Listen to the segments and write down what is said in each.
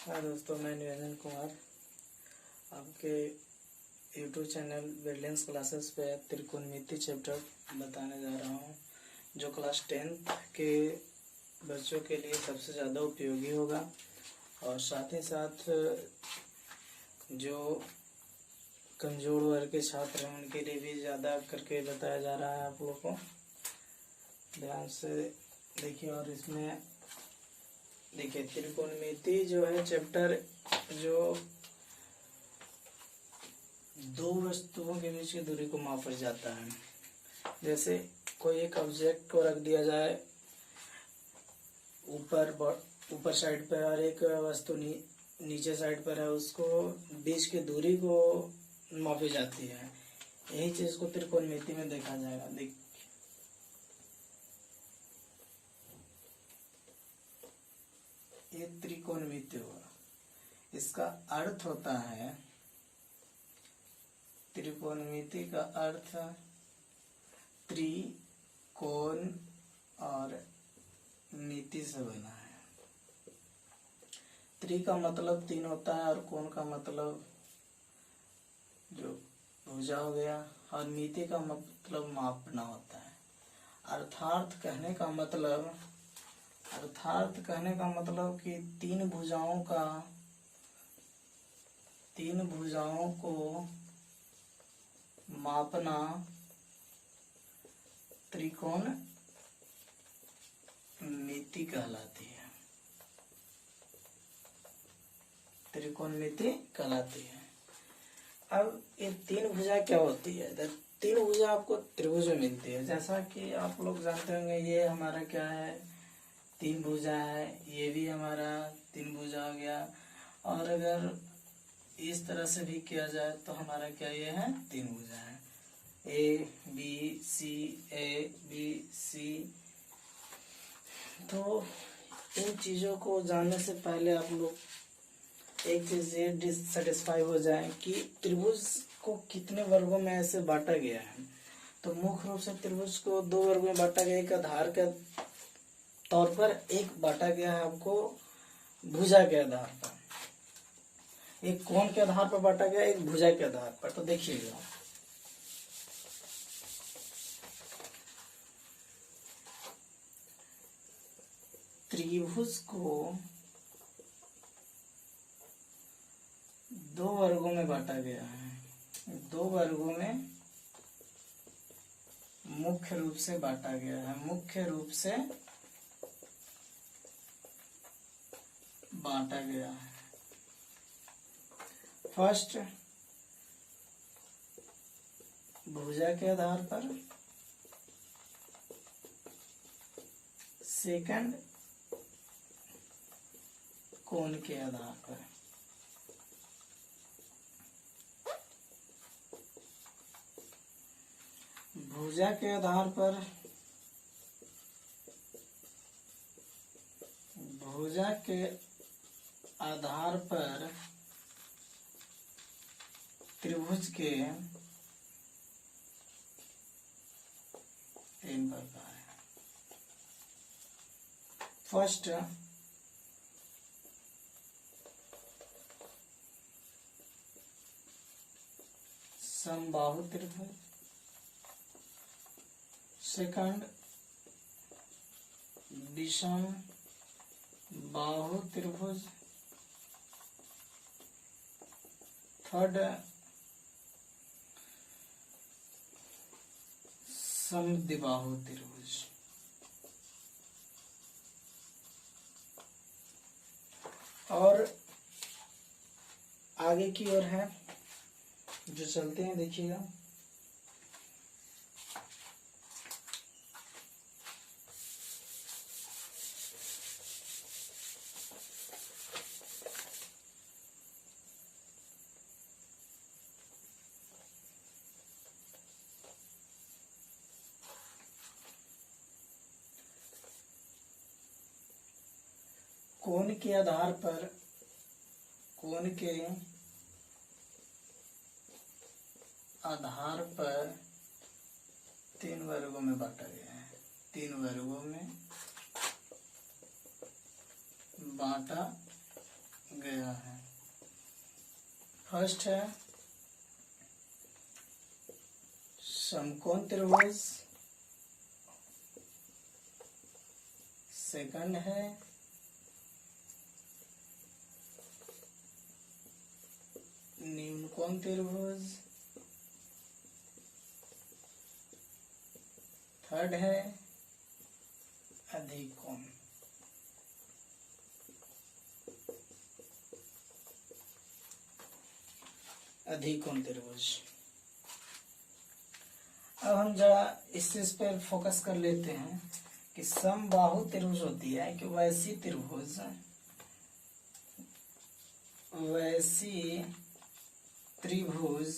हाँ दोस्तों, मैं निरंजन कुमार आपके यूट्यूब चैनल ब्रिलियंस क्लासेस पे त्रिकोणमिति चैप्टर बताने जा रहा हूँ, जो क्लास 10th के बच्चों के लिए सबसे ज़्यादा उपयोगी होगा और साथ ही साथ जो कमज़ोर वर्ग के छात्र हैं उनके लिए भी ज़्यादा करके बताया जा रहा है। आप लोगों को ध्यान से देखिए। और इसमें देखिए, त्रिकोणमिति जो है चैप्टर, जो दो वस्तुओं के बीच की दूरी को मापा जाता है। जैसे कोई एक ऑब्जेक्ट को रख दिया जाए ऊपर साइड पर और एक वस्तु नीचे साइड पर है, उसको बीच की दूरी को मापी जाती है। यही चीज को त्रिकोणमिति में देखा जाएगा। ये त्रिकोणमिति हुआ, इसका अर्थ होता है, त्रिकोणमिति का अर्थ त्रिकोण और मिति से बना है। त्रि का मतलब 3 होता है और कोण का मतलब जो भुजा हो गया, और मिति का मतलब मापना होता है। अर्थात कहने का मतलब कि तीन भुजाओं को मापना त्रिकोणमिति कहलाती है। त्रिकोणमिति कहलाती है। अब ये 3 भुजा क्या होती है? 3 भुजा आपको त्रिभुज में मिलती है। जैसा कि आप लोग जानते होंगे, ये हमारा क्या है, 3 भुजा है। ये भी हमारा 3 भुजा हो गया। और अगर इस तरह से भी किया जाए तो हमारा क्या ये है, 3 भुजा है। A B C। तो इन चीजों को जानने से पहले आप लोग एक चीज ये डिससेटिस्फाई हो जाए कि त्रिभुज को कितने वर्गों में ऐसे बांटा गया है। तो मुख्य रूप से त्रिभुज को 2 वर्गों में बांटा गया। एक आधार के तौर पर, एक बांटा गया है आपको भुजा के आधार पर। एक कोण के आधार पर बांटा गया, एक भुजा के आधार पर। तो देखिएगा, त्रिभुज को 2 वर्गों में बांटा गया है। 2 वर्गों में मुख्य रूप से बांटा गया है। मुख्य रूप से बांटा गया है। फर्स्ट भुजा के आधार पर, सेकंड कोण के आधार पर। भुजा के आधार पर त्रिभुज के 3 प्रकार है। फर्स्ट समबाहु त्रिभुज, सेकंड विषम बाहु त्रिभुज, थर्ड समद्विबाहु त्रिभुज। और आगे की ओर है जो चलते हैं, देखिएगा। कोण के आधार पर 3 वर्गों में बांटा गया है। 3 वर्गों में बांटा गया है। फर्स्ट है समकोण त्रिभुज, सेकंड है न्यूनकोण त्रिभुज, थर्ड है अधिक कोण। अधिक कोण त्रिभुज। अब हम जरा इस चीज पर फोकस कर लेते हैं कि समबाहु त्रिभुज होती है कि वैसी त्रिभुज, वैसी त्रिभुज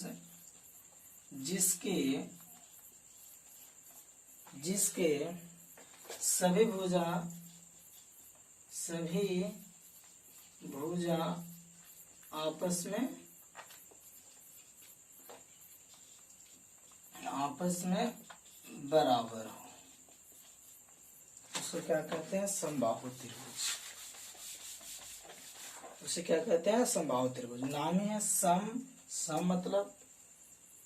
जिसके सभी भुजा आपस में बराबर हो, उसको क्या कहते हैं? समबाहु त्रिभुज। उसे क्या कहते हैं? समबाहु त्रिभुज। नाम ही है सम मतलब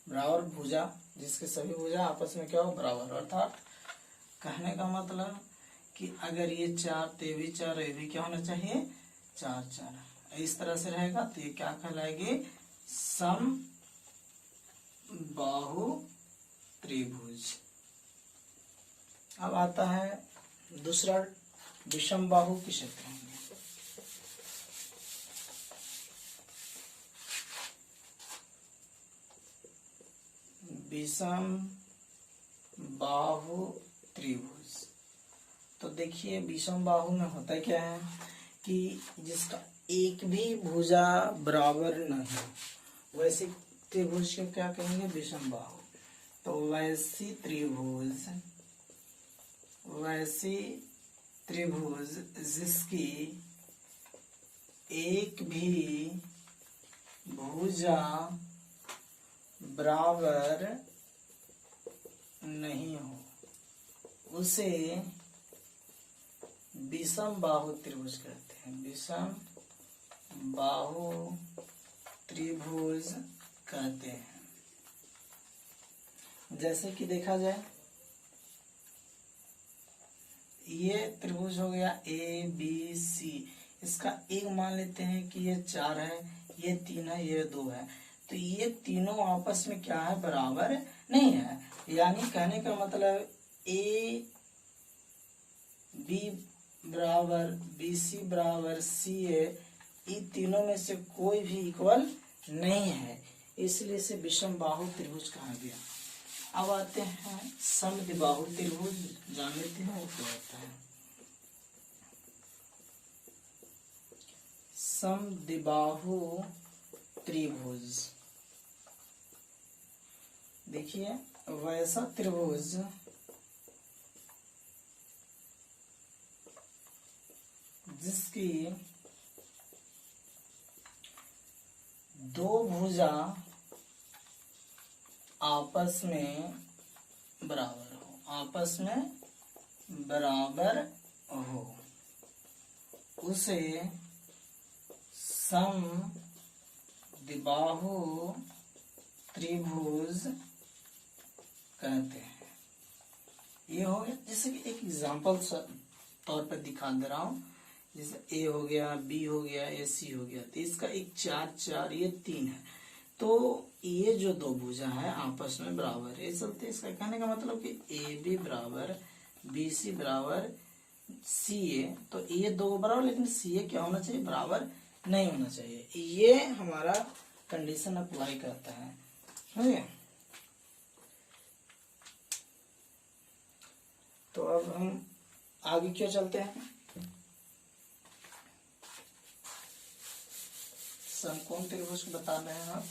बराबर भुजा, जिसके सभी भुजा आपस में क्या हो? बराबर। अर्थात कहने का मतलब कि अगर ये चार तो ये भी चार, ये भी क्या होना चाहिए? चार चार। इस तरह से रहेगा तो ये क्या कहलाएगी? समबाहु त्रिभुज। अब आता है दूसरा, विषमबाहु किसे कहेंगे? विषमबाहु त्रिभुज। तो देखिए विषमबाहु में होता क्या है कि जिसका एक भी भुजा बराबर नहीं, वैसे त्रिभुज को क्या कहेंगे? विषमबाहु। तो वैसी त्रिभुज जिसकी एक भी भुजा बराबर नहीं हो, उसे विषमबाहु त्रिभुज कहते हैं। विषमबाहु त्रिभुज कहते हैं। जैसे कि देखा जाए, ये त्रिभुज हो गया ए बी सी, इसका एक मान लेते हैं कि ये 4 है, ये 3 है, ये 2 है, तो ये तीनों आपस में क्या है? बराबर नहीं है। यानी कहने का मतलब ए बी बराबर बी सी बराबर सी ए, इन तीनों में से कोई भी इक्वल नहीं है, इसलिए इसे विषमबाहु त्रिभुज कहा गया। अब आते हैं समद्विबाहु त्रिभुज, जान लेते हैं वो क्या होता है। समद्विबाहु त्रिभुज, देखिए वैसा त्रिभुज जिसकी दो भुजा आपस में बराबर हो, उसे समद्विबाहु त्रिभुज कहते हैं। ये हो गया, जैसे कि एक एग्जांपल तौर पर दिखा दे रहा हूं, जैसे ए हो गया, बी हो गया, ए सी हो गया, तो इसका एक 4 4, ये 3 है, तो ये जो दो भुजा है आपस में बराबर है। चलते इसका कहने का मतलब कि ए बी बराबर बी सी बराबर सी ए, तो ये दो बराबर, लेकिन सी ए क्या होना चाहिए? बराबर नहीं होना चाहिए। ये हमारा कंडीशन अप्लाई करता है, ठीक है। तो अब हम आगे क्यों चलते हैं? समकोण त्रिभुज को बता रहे हैं आप।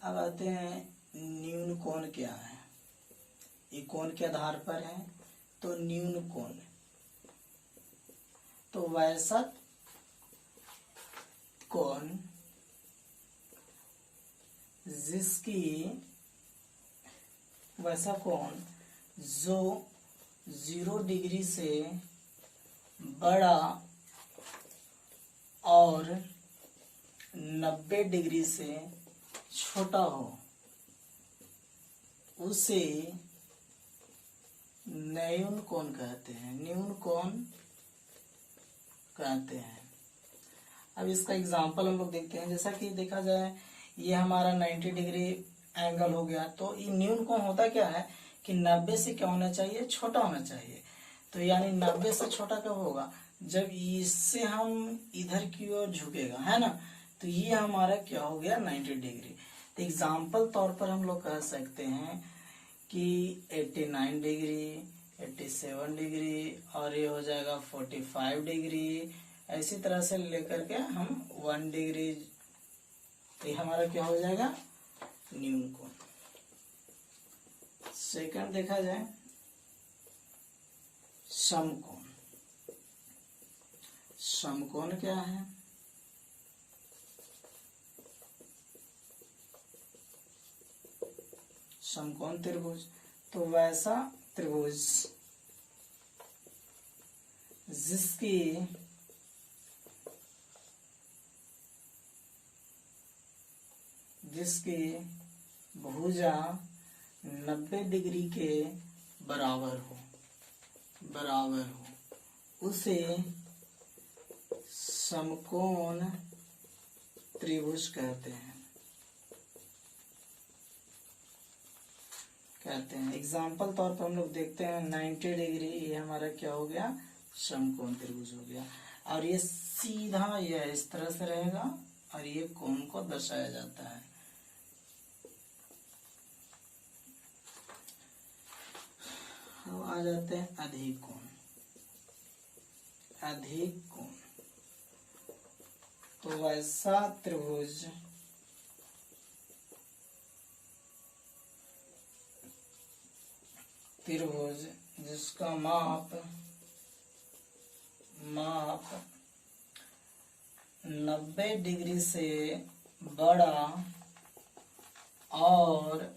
अब आते हैं न्यून कोण क्या है। ये कोण के आधार पर है तो न्यून कोण। तो वैसा कोण जिसकी वैसा कोण जो 0 डिग्री से बड़ा और 90 डिग्री से छोटा हो उसे न्यून कोण कहते हैं, न्यून कोण कहते हैं। अब इसका एग्जांपल हम लोग देखते हैं। जैसा कि देखा जाए ये हमारा 90 डिग्री एंगल हो गया, तो ये न्यून कोण होता क्या है कि 90 से क्या होना चाहिए, छोटा होना चाहिए। तो यानी 90 से छोटा कब होगा, जब इससे हम इधर की ओर झुकेगा, है ना। तो ये हमारा क्या हो गया 90 डिग्री। तो एग्जाम्पल तौर पर हम लोग कह सकते हैं कि 89 डिग्री, 87 डिग्री और ये हो जाएगा 45 डिग्री। ऐसी तरह से लेकर के हम 1 डिग्री, ये हमारा क्या हो जाएगा न्यून कोण। सेकंड देखा जाए समकोण। समकोण क्या है, समकोण त्रिभुज। तो वैसा त्रिभुज जिसकी भुजा 90 डिग्री के बराबर हो उसे समकोण त्रिभुज कहते हैं। एग्जाम्पल तौर पर हम लोग देखते हैं 90 डिग्री, ये हमारा क्या हो गया समकोण त्रिभुज हो गया। और ये सीधा यह इस तरह से रहेगा और ये कोण को दर्शाया जाता है। अब आ जाते हैं अधिक कोण। अधिक कोण तो वैसा त्रिभुज जिसका माप 90 डिग्री से बड़ा और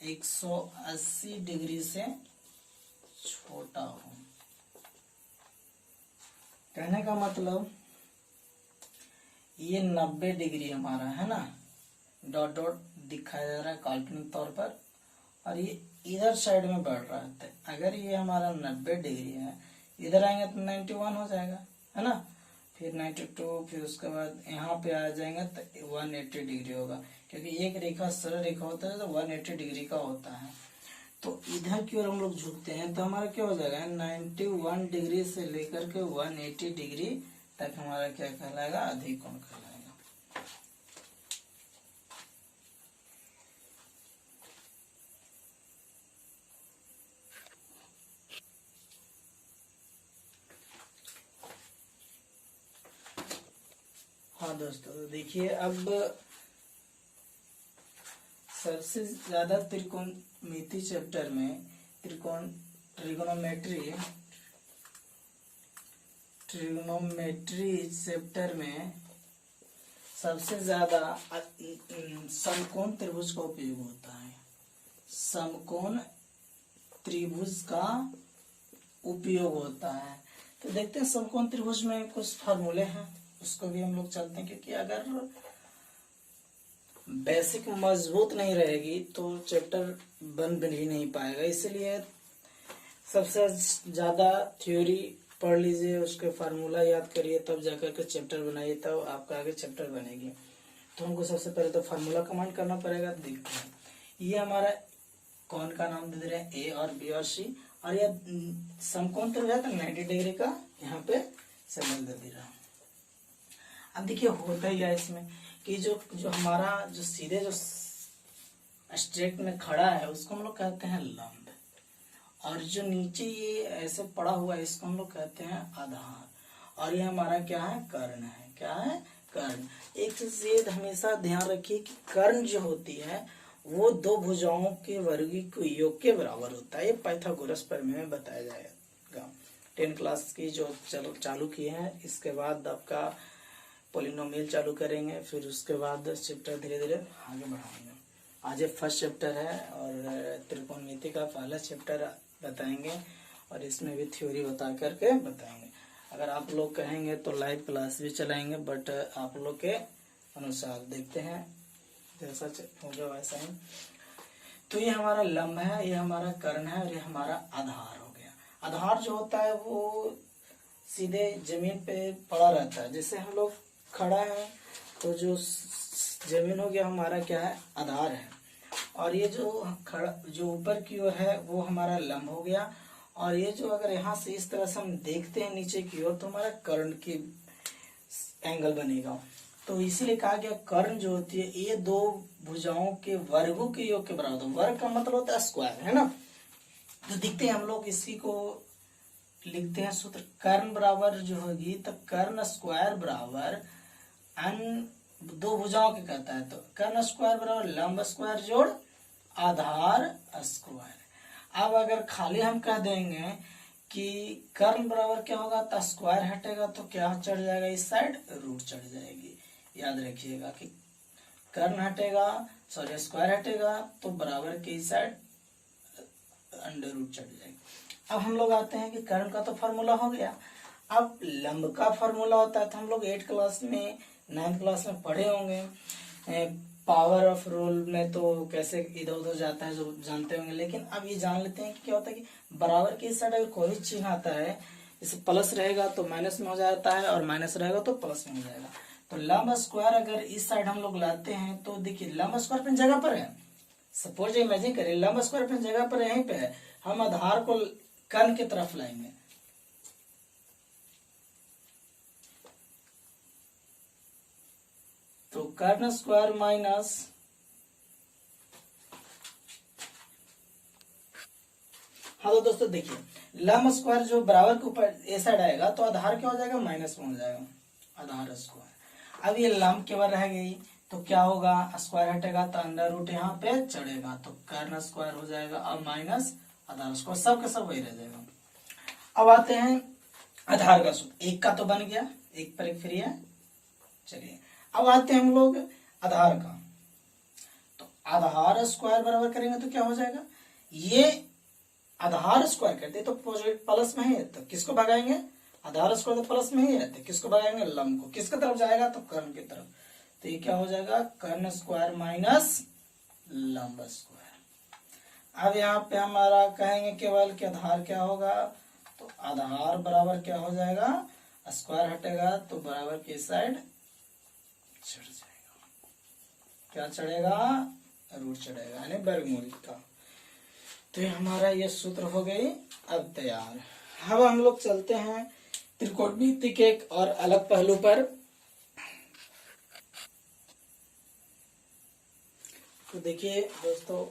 180 डिग्री से छोटा हो। कहने का मतलब ये 90 डिग्री हमारा है ना, डॉट डॉट दिखाया जा रहा है काल्पनिक तौर पर, और ये इधर साइड में बढ़ रहा है। अगर ये हमारा 90 डिग्री है, इधर आएंगे तो 91 हो जाएगा, है ना। फिर 92, फिर उसके बाद यहाँ पे आ जाएंगे तो 180 डिग्री होगा, क्योंकि एक रेखा सरल रेखा होता है तो 180 डिग्री का होता है। तो इधर की ओर हम लोग झुकते हैं तो हमारा क्या हो जाएगा 91 डिग्री से लेकर के 180 डिग्री तक हमारा क्या कहलाएगा अधिक कोण कहलाएगा। हाँ दोस्तों, तो देखिए अब सबसे ज्यादा त्रिकोणमिति चैप्टर में ट्रिग्नोमेट्री चैप्टर में सबसे ज्यादा समकोण त्रिभुज का उपयोग होता है। समकोण त्रिभुज का उपयोग होता है। तो देखते हैं समकोण त्रिभुज में कुछ फार्मूले हैं, उसको भी हम लोग चलते हैं, क्योंकि अगर बेसिक मजबूत नहीं रहेगी तो चैप्टर बन ही नहीं पाएगा। इसलिए सबसे ज्यादा थ्योरी पढ़ लीजिए, उसके फार्मूला याद करिए, तब जाकर के चैप्टर बनाइए, तब आपका आगे चैप्टर बनेगी। तो हमको सबसे पहले तो फार्मूला कमांड करना पड़ेगा। देखते हैं, ये हमारा कोण का नाम दे रहे हैं ए और बी और सी, और ये समकोण त्रिभुज है तो 90 डिग्री का यहाँ पे सिंबल दे रहा हूँ। अब देखिए होता ही है इसमें कि जो हमारा जो सीधे जो स्ट्रेट में खड़ा है उसको हम लोग कहते हैं लंब, और जो नीचे ये ऐसे पड़ा हुआ है इसको हम लोग कहते हैं आधार, और ये हमारा क्या है कर्ण है। क्या है कर्ण। एक चीज ये हमेशा ध्यान रखिए कि कर्ण जो होती है वो दो भुजाओं के वर्ग के योग के बराबर होता है। ये पाइथागोरस प्रमेय में बताया जाएगा। 10 क्लास की जो चालू किए हैं, इसके बाद आपका पॉलिनोमियल चालू करेंगे, फिर उसके बाद चैप्टर धीरे धीरे आगे बढ़ाएंगे। आज ये फर्स्ट चैप्टर है और त्रिकोणमिति का पहला चैप्टर बताएंगे और इसमें भी थ्योरी बता करके बताएंगे। अगर आप लोग कहेंगे तो लाइव क्लास भी चलाएंगे, बट आप लोग के अनुसार देखते हैं, जैसा होगा वैसा ही। तो ये हमारा लंब है, ये हमारा कर्ण है और ये हमारा आधार हो गया। आधार जो होता है वो सीधे जमीन पे पड़ा रहता है। जैसे हम लोग खड़ा है तो जो जमीन हो गया हमारा क्या है, आधार है। और ये जो खड़ा जो ऊपर की ओर है वो हमारा लंब हो गया। और ये जो अगर यहाँ से इस तरह से हम देखते हैं नीचे की ओर तो हमारा कर्ण की एंगल बनेगा। तो इसीलिए कहा गया कर्ण जो होती है ये दो भुजाओं के वर्गों के योग के बराबर। वर्ग का मतलब होता है स्क्वायर, है ना। तो दिखते हैं हम लोग इसी को लिखते हैं सूत्र, कर्ण बराबर जो होगी तो कर्ण स्क्वायर बराबर अन दो भुजाओं के कहता है। तो कर्ण स्क्वायर बराबर लंब स्क्वायर जोड़ आधार स्क्वायर। अब अगर खाली हम कह देंगे कि कर्ण बराबर क्या होगा, तो स्क्वायर हटेगा तो क्या चढ़ जाएगा, इस साइड रूट चढ़ जाएगी। याद रखिएगा कि कर्ण हटेगा, सॉरी स्क्वायर हटेगा तो बराबर के इस साइड अंडर रूट चढ़ जाएगी। अब हम लोग आते हैं कि कर्ण का तो फॉर्मूला हो गया। अब लंब का फॉर्मूला होता है, तो हम लोग 8 क्लास में 9th क्लास में पढ़े होंगे। पावर ऑफ रूल में तो कैसे इधर उधर जाता है जो जानते होंगे, लेकिन अब ये जान लेते हैं कि क्या होता है कि बराबर की साइड अगर कोई चिन्ह आता है, जैसे प्लस रहेगा तो माइनस में हो जाता है और माइनस रहेगा तो प्लस में हो जाएगा। तो लंब स्क्वायर अगर इस साइड हम लोग लाते हैं तो देखिए लंब स्क्वायर अपनी जगह पर है। सपोज इमेजिन करिए लंब स्क्वायर अपनी जगह पर यहीं पे है, हम आधार को कर्ण की तरफ लाएंगे। तो कर्ण स्क्वायर माइनस हाँ तो दोस्तों देखिए लंब स्क्वायर जो बराबर के ऊपर ए साइड आएगा तो आधार क्या हो जाएगा, माइनस में हो जाएगा आधार स्क्वायर। अब ये लंब केवल रह गई तो क्या होगा, स्क्वायर हटेगा तो अंडर रूट यहाँ पे चढ़ेगा तो कर्ण स्क्वायर हो जाएगा और माइनस आधार स्क्वायर, सब का सब वही रह जाएगा। अब आते हैं आधार का सूत्र, एक का तो बन गया, एक पर एक फ्री है। चलिए अब आते हैं हम लोग आधार का। तो आधार स्क्वायर बराबर करेंगे तो क्या हो जाएगा, ये आधार स्क्वायर करते तो प्लस में ही है, तो किसको भगाएंगे, आधार स्क्वायर तो प्लस में ही रहते, किसको भगाएंगे, लंब को। किसके तरफ जाएगा, तो कर्ण की तरफ। तो ये क्या हो जाएगा, कर्ण स्क्वायर माइनस लंब स्क्वायर। अब यहाँ पे हमारा कहेंगे केवल कि आधार क्या होगा, तो आधार बराबर क्या हो जाएगा, स्क्वायर हटेगा तो बराबर की साइड चढ़ जाएगा। क्या चढ़ेगा, रूट चढ़ेगा, यानी वर्गमूल का। तो ये हमारा ये सूत्र हो गई अब तैयार। अब हम लोग चलते हैं त्रिकोणमिति के एक और अलग पहलू पर। तो देखिए दोस्तों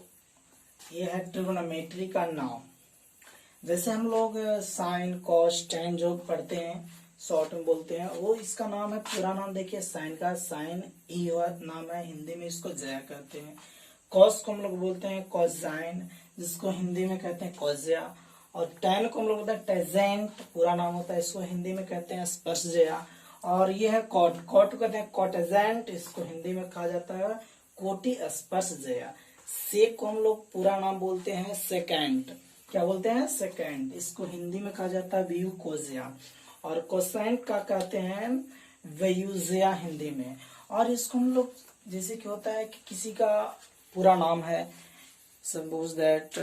ये है ट्रिगोनोमेट्री का नाम। जैसे हम लोग साइन कॉस टेन जो पढ़ते हैं शॉर्ट में बोलते हैं, वो इसका नाम है, पूरा नाम देखिए साइन का साइन ई नाम है, हिंदी में इसको जया कहते हैं। कॉस को हम लोग बोलते हैं कॉसाइन, जिसको हिंदी में कहते हैं कॉजिया। और टेन को हम लोग बोलते हैं टेजेंट, पूरा नाम होता है, इसको हिंदी में कहते हैं स्पर्शजया। और ये है कॉट, कॉट को कहते हैं कॉटेजेंट, इसको हिंदी में कहा जाता है कोटि स्पर्शजया। सेक को हम लोग पूरा नाम बोलते हैं सेकेंड, क्या बोलते हैं, सेकेंड, इसको हिंदी में कहा जाता है व्यू कोजिया। और कोसाइन का कहते हैं वेयूजिया हिंदी में। और इसको हम लोग जैसे कि होता है कि किसी का पूरा नाम है, सपोज दैट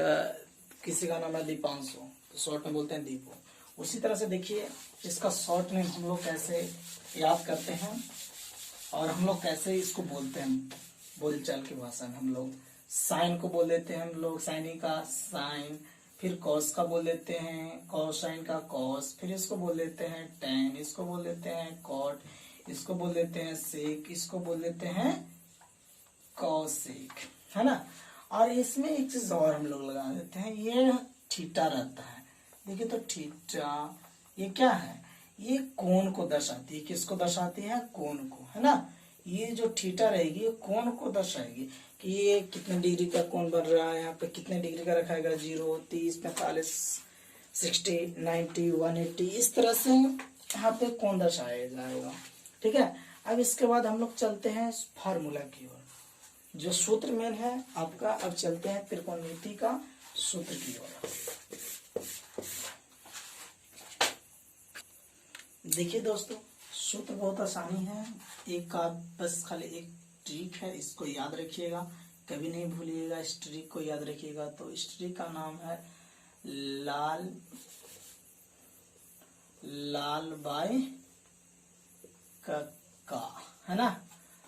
किसी का नाम है दीपांशु, तो शॉर्ट में बोलते हैं दीपू। उसी तरह से देखिए इसका शॉर्ट नेम हम लोग कैसे याद करते हैं और हम लोग कैसे इसको बोलते हैं बोलचाल की भाषा में। हम लोग साइन को बोल देते हैं हम लोग साइनी का साइन, फिर कॉस का बोल देते हैं कॉसाइन का कॉस, फिर इसको बोल देते हैं टेन, इसको बोल देते हैं कॉट, इसको बोल देते हैं सेक, इसको बोल देते हैं कॉसेक, है ना। और इसमें एक चीज और हम लोग लगा देते हैं, ये थीटा रहता है। देखिए तो थीटा ये क्या है, ये कोण को दर्शाती है, किसको दर्शाती है, कोण को, है ना। ये जो थीटा रहेगी ये कोण को दर्शाएगी। कि ये कितने डिग्री का कोण बन रहा है, यहाँ पे कितने डिग्री का रखाएगा, 0, 30, 45, 60, 90, 180, इस तरह से यहाँ पे कोण दर्शाया जाएगा। ठीक है। अब इसके बाद हम लोग चलते हैं फार्मूला की ओर, जो सूत्र मेन है आपका। अब चलते हैं त्रिकोणमिति का सूत्र की ओर। देखिए दोस्तों, सूत्र बहुत आसानी है। एक का बस खाली एक ट्रिक है, इसको याद रखिएगा, कभी नहीं भूलिएगा। इस ट्रिक को याद रखिएगा। तो इस ट्रिक का नाम है लाल बाय कट का, है ना,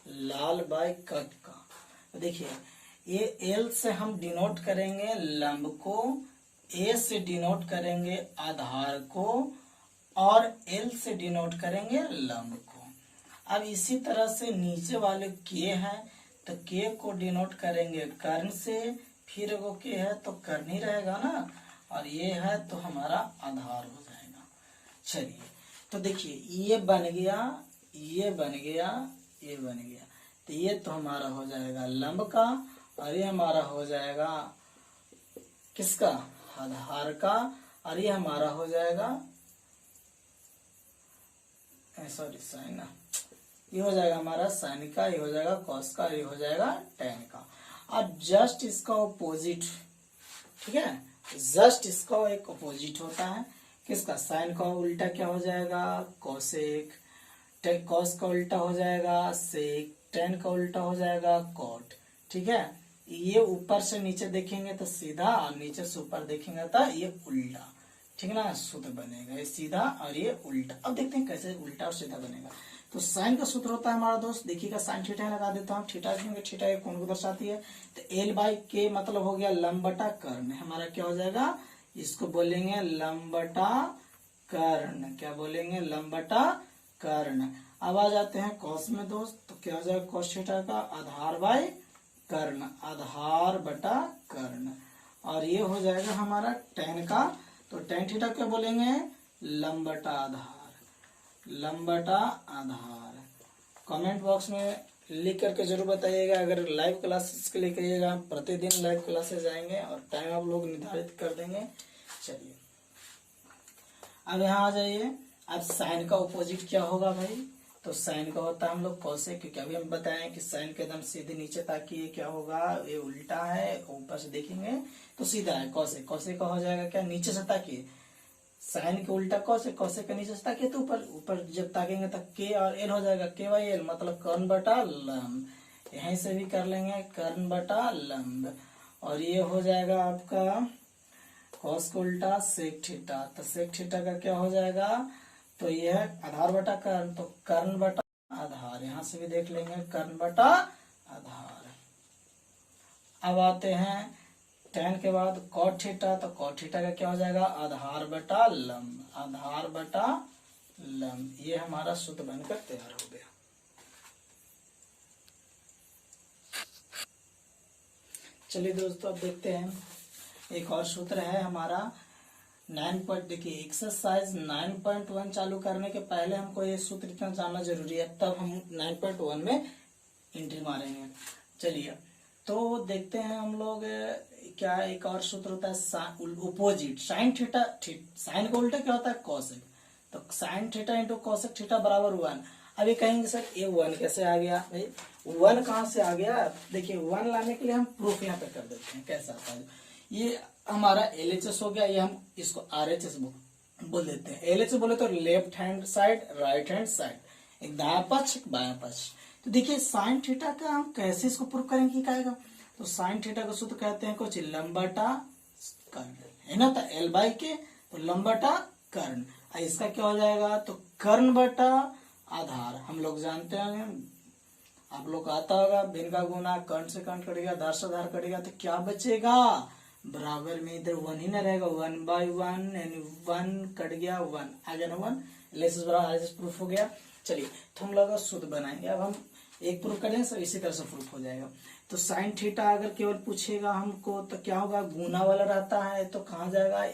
लाल बाय कट का। देखिए, ये एल से हम डिनोट करेंगे लंब को, ए से डिनोट करेंगे आधार को, और एल से डिनोट करेंगे लंब को। अब इसी तरह से नीचे वाले के है तो के को डिनोट करेंगे कर्ण से, फिर वो के है तो कर्ण ही रहेगा ना, और ये है तो हमारा आधार हो जाएगा। चलिए, तो देखिए ये बन गया, ये बन गया, ये बन गया, तो ये तो हमारा हो जाएगा लंब का, और ये हमारा हो जाएगा किसका, आधार का, और ये हमारा हो जाएगा सॉरी साइन, ये हो जाएगा हमारा साइन का, ये हो जाएगा कॉस का, ये हो जाएगा टेन का। और जस्ट इसका ऑपोजिट, ठीक है, जस्ट इसका एक ऑपोजिट होता है किसका, साइन का उल्टा क्या हो जाएगा, कोसेक, कॉस का उल्टा हो जाएगा सेक, टेन का उल्टा हो जाएगा कॉट। ठीक है, ये ऊपर से नीचे देखेंगे तो सीधा, और नीचे से ऊपर देखेंगे तो ये उल्टा। ठीक है ना, सूत्र बनेगा ये सीधा और ये उल्टा। अब देखते हैं कैसे उल्टा और सीधा बनेगा। तो साइन का सूत्र होता है हमारा दोस्त, देखिएगा साइन थीटा लगा देता हूँ, थीटा क्योंकि थीटा एक कोण को दर्शाती है। तो एल बाई के मतलब हो गया लंब बटा कर्ण, हमारा क्या हो जाएगा, इसको बोलेंगे लंब बटा कर्ण, क्या बोलेंगे, लंब बटा कर्ण। अब आ जाते हैं कॉस में दोस्त, तो क्या हो जाएगा कॉस थीटा का आधार बाय कर्ण, आधार बटा कर्ण, और ये हो जाएगा हमारा टेन का, तो टेन थीटा क्या बोलेंगे, लंब बटा आधार, लंब बटा आधार। कमेंट बॉक्स में लिख करके जरूर बताइएगा। अगर लाइव क्लासेस के लिए कहिएगा, प्रतिदिन लाइव क्लासेस आएंगे और टाइम आप लोग निर्धारित कर देंगे। चलिए, अब यहाँ आ जाइए। अब साइन का ऑपोजिट क्या होगा भाई, तो साइन का होता है हम लोग कोसेक, क्योंकि अभी हम बताएं कि साइन के एकदम सीधे नीचे ताकि क्या होगा, ये उल्टा है, ऊपर से देखेंगे तो सीधा है कोसेक, कोसेक का हो जाएगा क्या, नीचे से ताकिए, साइन के उल्टा कोसेक, कोसेक के नीचे से ताकिए तो ऊपर, ऊपर जब ताकेंगे तो के और एल हो जाएगा, के बाई एल मतलब कर्ण बटा लंब, यहीं से भी कर लेंगे कर्ण बटा लंब, और ये हो जाएगा आपका कॉस का उल्टा सेक थीटा, तो सेक थीटा का क्या हो जाएगा, तो यह आधार बटा कर्ण, तो कर्ण बटा आधार, यहां से भी देख लेंगे कर्ण बटा आधार। अब आते हैं टेन के बाद कॉट थीटा, तो कॉट थीटा का क्या हो जाएगा, आधार बटा लंब, आधार बटा लंब, ये हमारा सूत्र बनकर तैयार हो गया। चलिए दोस्तों, अब देखते हैं एक और सूत्र है हमारा 9 देखिए एक्सरसाइज 9.1 चालू करने के पहले हमको ये सूत्र इतना जानना जरूरी है, तब हम 9.1 में एंट्री मारेंगे। चलिए, तो देखते हैं हम लोग क्या एक और सूत्र होता है अपोजिट, साइन थीटा, साइन का उल्टा क्या होता है कोसेक, तो sine theta into cosec theta बराबर 1। अभी कहेंगे सर ये 1 कैसे आ गया, भाई 1 कहाँ से आ गया, देखिए 1 लाने के लिए हम प्रूफ यहाँ पे कर देते हैं कैसा आता है। ये हमारा LHS हो गया, ये हम इसको RHS बोल देते हैं। LHS बोले तो left hand side, right hand side, एक दायां पक्ष एक बायां पक्ष। तो देखिए साइन थीटा का हम कैसे इसको प्रूव करेंगे, क्या आएगा, तो साइन थीटा का सूत्र कहते हैं कुछ लंब बटा कर्ण, है ना, तो L बाई के, तो लंब बटा कर्ण, इसका क्या हो जाएगा, तो कर्ण बटा आधार। हम लोग जानते हैं, आप लोग आता होगा भिन्न का गुना, कर्ण से कर्ण कटेगा, आधार से आधार कटेगा, तो क्या बचेगा, बराबर में इधर 1 ही ना रहेगा, 1/1 यानी 1 कट गया, 1 आ गया ना, 1 लेस बराबर प्रूफ हो गया। चलिए, तो हम लोग सूत्र बनाएंगे। अब हम एक प्रूफ करेंगे सब इसी तरह से प्रूफ हो जाएगा। तो साइन थीटा अगर केवल पूछेगा हमको तो क्या होगा, गुना वाला रहता है, तो कहाँ जाएगा,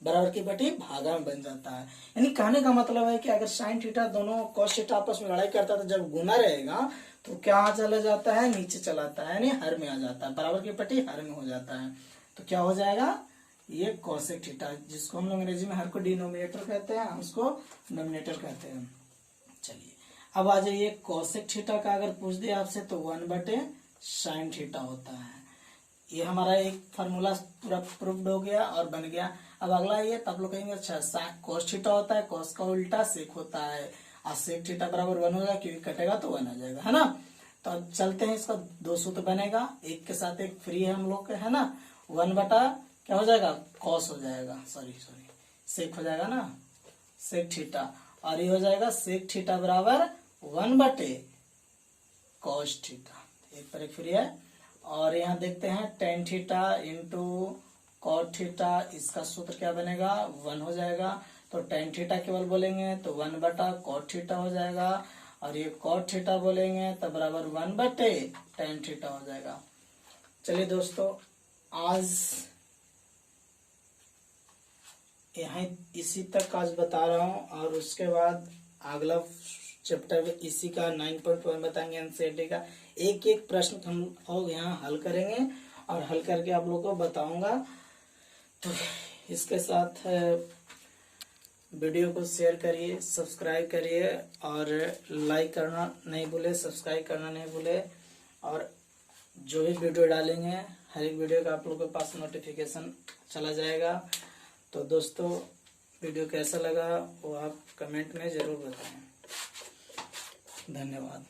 बराबर की बटी भागा में बन जाता है। यानी कहने का मतलब है कि अगर साइन थीटा दोनों कॉस थीटा आपस में लड़ाई करता है तो जब गुना रहेगा तो क्या चला जाता है, नीचे चलाता है, यानी हर में आ जाता है, बराबर की बटी हर में हो जाता है। तो क्या हो जाएगा, ये कोसेक थीटा, जिसको हम लोग अंग्रेजी में हर को डिनोमिनेटर कहते हैं, हम उसको डिनोमिनेटर कहते हैं। चलिए अब आ जाइए, कोसेक थीटा का अगर पूछ दिया आपसे तो 1/sin थीटा होता है। ये हमारा एक फार्मूला पूरा प्रूव्ड हो गया और बन गया। अब अगला ये तब लोग कहेंगे अच्छा कोस थीटा होता है, कोस का उल्टा सेक होता है, और सेक थीटा बराबर 1 हो जाएगा, क्योंकि कटेगा तो 1 आ जाएगा, है ना। तो अब चलते हैं, इसका 2 सूत्र बनेगा, एक के साथ एक फ्री है हम लोग के, है ना। 1 बटा क्या हो जाएगा, कॉस हो जाएगा, सॉरी सेक हो जाएगा ना, सेक थीटा, और ये हो जाएगा सेक थीटा बराबर 1 बटे कॉस थीटा, एक पर एक फ्री है। और यहाँ देखते हैं tan theta into cot theta, इसका सूत्र क्या बनेगा, 1 हो जाएगा। तो टेन थीटा केवल बोलेंगे तो 1 बटा कॉट थीटा हो जाएगा, और ये कॉट थीटा बोलेंगे तो बराबर 1 बटे टेन थीटा हो जाएगा। चलिए दोस्तों, आज यहाँ इसी तक आज बता रहा हूँ, और उसके बाद अगला चैप्टर इसी का 9.1 बताएंगे एनसीईआरटी का। एक एक प्रश्न हम लोग यहाँ हल करेंगे और हल करके आप लोगों को बताऊंगा। तो इसके साथ वीडियो को शेयर करिए, सब्सक्राइब करिए, और लाइक करना नहीं भूले, सब्सक्राइब करना नहीं भूले, और जो भी वीडियो डालेंगे हर एक वीडियो का आप लोगों के पास नोटिफिकेशन चला जाएगा। तो दोस्तों, वीडियो कैसा लगा वो आप कमेंट में जरूर बताएं। धन्यवाद।